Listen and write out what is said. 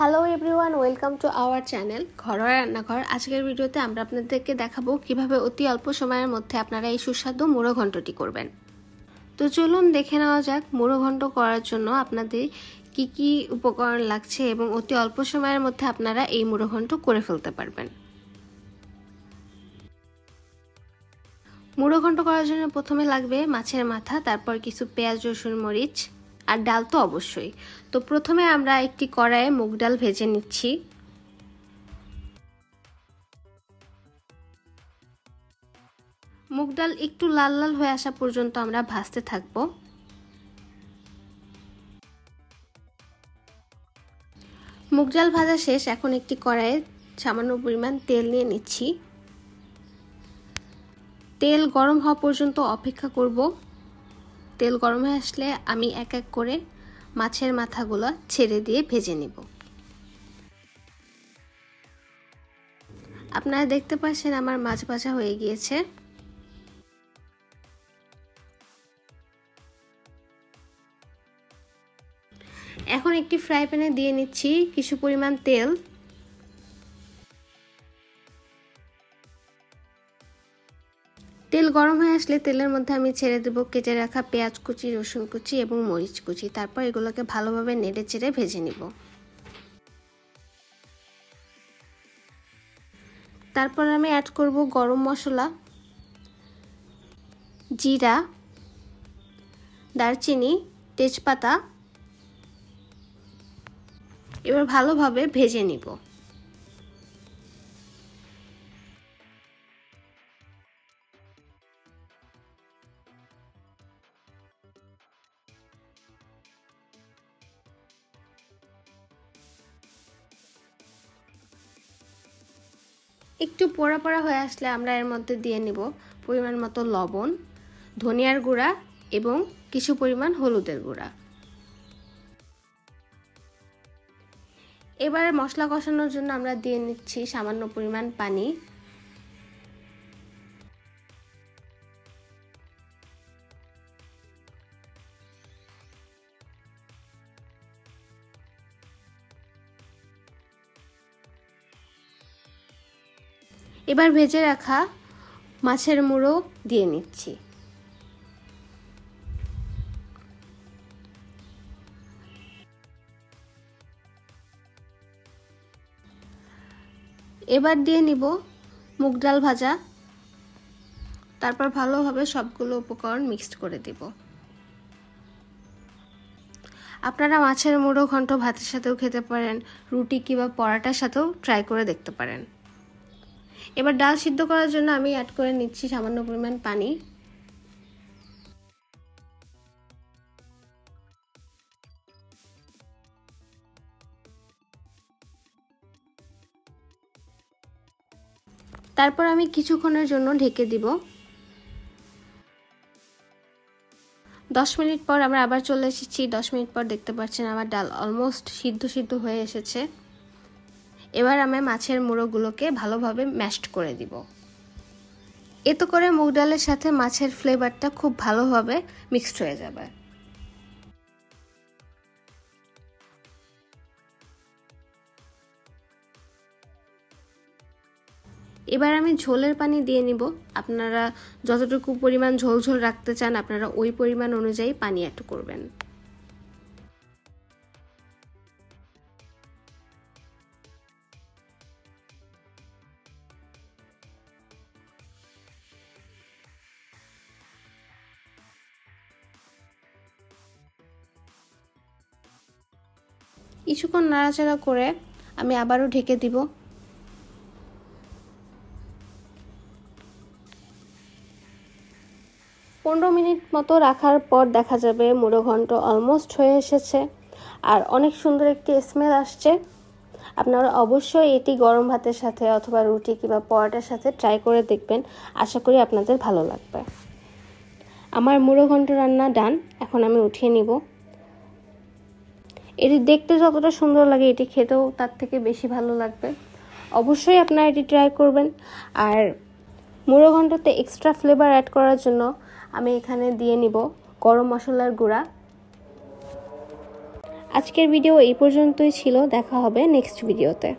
Hello everyone, welcome to our channel ঘরোয়া রান্নাঘর। আজকের ভিডিওতে আমরা আপনাদেরকে দেখাবো কিভাবে অতি অল্প সময়ের মধ্যে আপনারা এই সুস্বাদু মুড়ো ঘন্টটি করবেন। তো চলুন দেখে নেওয়া যাক মুড়ো ঘন্ট করার জন্য আপনাদের কি কি উপকরণ লাগছে এবং অতি অল্প সময়ের মধ্যে আপনারা এই মুড়ো ঘন্ট করে ফেলতে পারবেন। মুড়ো ঘন্ট করার জন্য প্রথমে লাগবে মাছের মাথা, তারপর কিছু পেঁয়াজ, রসুন, মরিচ আর ডাল তো অবশ্যই। তো প্রথমে আমরা একটি কড়াইয়ে মুগ ডাল ভেজে নিচ্ছি। মুগ ডাল একটু লাল লাল হয়ে আসা পর্যন্ত আমরা ভাজতে থাকব। মুগ ডাল ভাজা শেষ। এখন একটি কড়াইয়ে সামান্য পরিমাণ তেল নিয়ে নিচ্ছি। তেল গরম হওয়া পর্যন্ত অপেক্ষা করব। তেল গরম হয়ে আসলে আমি এক এক করে মাছের মাথাগুলো ছেড়ে দিয়ে ভেজে নিব। আপনারা দেখতে পাচ্ছেন আমার মাছ ভাজা হয়ে গিয়েছে। এখন একটি ফ্রাই প্যানে দিয়ে নিচ্ছি কিছু পরিমাণ তেল। তেল গরম হয়ে আসলে তেলের মধ্যে আমি ছেড়ে দেব কেটে রাখা পেঁয়াজ কুচি, রসুন কুচি এবং মরিচ কুচি। তারপর এগুলোকে ভালোভাবে নেড়ে চেড়ে ভেজে নিব। তারপর আমি অ্যাড করব গরম মশলা, জিরা, দারচিনি, তেজপাতা। এবার ভালোভাবে ভেজে নিব। একটু পোড়া পোড়া হয়ে আসলে আমরা এর মধ্যে দিয়ে নিব পরিমাণ মতো লবণ, ধনিয়ার গুঁড়া এবং কিছু পরিমাণ হলুদের গুঁড়া। এবার মশলা কষানোর জন্য আমরা দিয়ে নিচ্ছি সামান্য পরিমাণ পানি। এবার ভেজে রাখা মাছের মুড়ো দিয়ে নিচ্ছি। এবার দিয়ে নিব মুগ ডাল ভাজা। তারপর ভালোভাবে সবগুলো উপকরণ মিক্সড করে দিব। আপনারা মাছের মুড়ো ঘন্ট ভাতের সাথেও খেতে পারেন, রুটি কিংবা পরোটার সাথেও ট্রাই করে দেখতে পারেন। এবার ডাল সিদ্ধ করার জন্য আমি অ্যাড করে নিচ্ছি সামান্য পরিমাণ পানি। তারপর আমি কিছুক্ষণের জন্য ঢেকে দিব। 10 মিনিট পর আমরা আবার চলে এসেছি। 10 মিনিট পর দেখতে পাচ্ছেন আমার ডাল অলমোস্ট সিদ্ধ হয়ে এসেছে। এবার আমি মাছের মুড়োগুলোকে ভালোভাবে ম্যাশড করে দিব। এতে করে মুগ ডালের সাথে মাছের ফ্লেভারটা খুব ভালোভাবে মিক্সড হয়ে যাবে। এবার আমি ঝোলের পানি দিয়ে নিব। আপনারা যতটুকু পরিমাণ ঝোল ঝোল রাখতে চান আপনারা ওই পরিমাণ অনুযায়ী পানি অ্যাড করবেন। কিছুক্ষণ নাড়াচাড়া করে আমি আবারও ঢেকে দিব। পনেরো মিনিট মতো রাখার পর দেখা যাবে মুড়ো ঘন্ট অলমোস্ট হয়ে এসেছে আর অনেক সুন্দর একটি স্মেল আসছে। আপনারা অবশ্যই এটি গরম ভাতের সাথে অথবা রুটি কিংবা পরোটার সাথে ট্রাই করে দেখবেন। আশা করি আপনাদের ভালো লাগবে। আমার মুড়ো ঘন্ট রান্না ডান। এখন আমি উঠিয়ে নিব। এটি দেখতে যতটা সুন্দর লাগে এটি খেতেও তার থেকে বেশি ভালো লাগবে। অবশ্যই আপনারা এটি ট্রাই করবেন। আর মুড়ো ঘন্টতে এক্সট্রা ফ্লেভার অ্যাড করার জন্য আমি এখানে দিয়ে নিব গরম মশলার গুঁড়া আজকের ভিডিও এই পর্যন্তই ছিল, দেখা হবে নেক্সট ভিডিওতে।